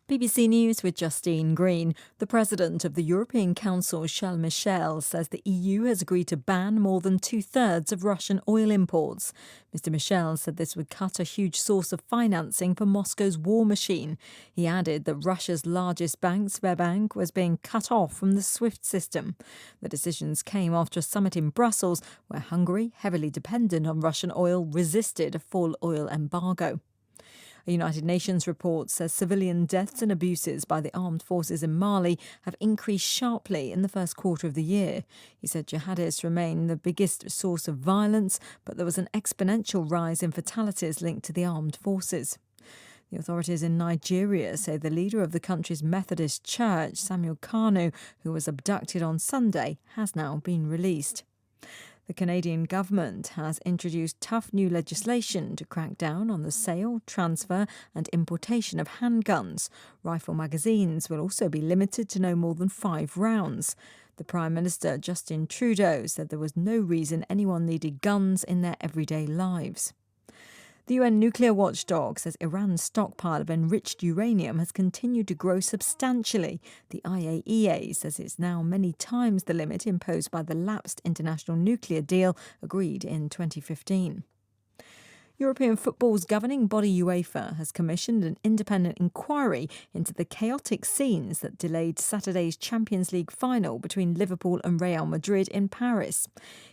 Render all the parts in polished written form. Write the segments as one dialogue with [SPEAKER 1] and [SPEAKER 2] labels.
[SPEAKER 1] BBC News with Justine Green. The president of the European Council, Charles Michel, says the EU has agreed to ban more than two-thirds of Russian oil imports. Mr Michel said this would cut a huge source of financing for Moscow's war machine. He added that Russia's largest bank, Sberbank, was being cut off from the SWIFT system. The decisions came after a summit in Brussels where Hungary, heavily dependent on Russian oil, resisted a full oil embargo. A United Nations report says civilian deaths and abuses by the armed forces in Mali have increased sharply in the first quarter of the year. He said jihadists remain the biggest source of violence, but there was an exponential rise in fatalities linked to the armed forces. The authorities in Nigeria say the leader of the country's Methodist Church, Samuel Kanu, who was abducted on Sunday, has now been released. The Canadian government has introduced tough new legislation to crack down on the sale, transfer and importation of handguns. Rifle magazines will also be limited to no more than 5 rounds. The Prime Minister, Justin Trudeau, said there was no reason anyone needed guns in their everyday lives. The UN nuclear watchdog says Iran's stockpile of enriched uranium has continued to grow substantially. The IAEA says it's now many times the limit imposed by the lapsed international nuclear deal agreed in 2015. European football's governing body UEFA has commissioned an independent inquiry into the chaotic scenes that delayed Saturday's Champions League final between Liverpool and Real Madrid in Paris.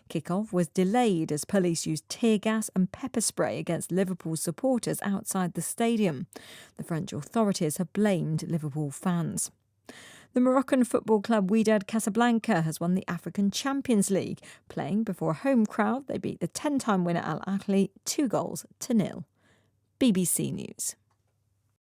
[SPEAKER 1] Kick-off was delayed as police used tear gas and pepper spray against Liverpool supporters outside the stadium. The French authorities have blamed Liverpool fans. The Moroccan football club Wydad Casablanca has won the African Champions League. Playing before a home crowd, they beat the 10-time winner Al Ahly 2-0. BBC News.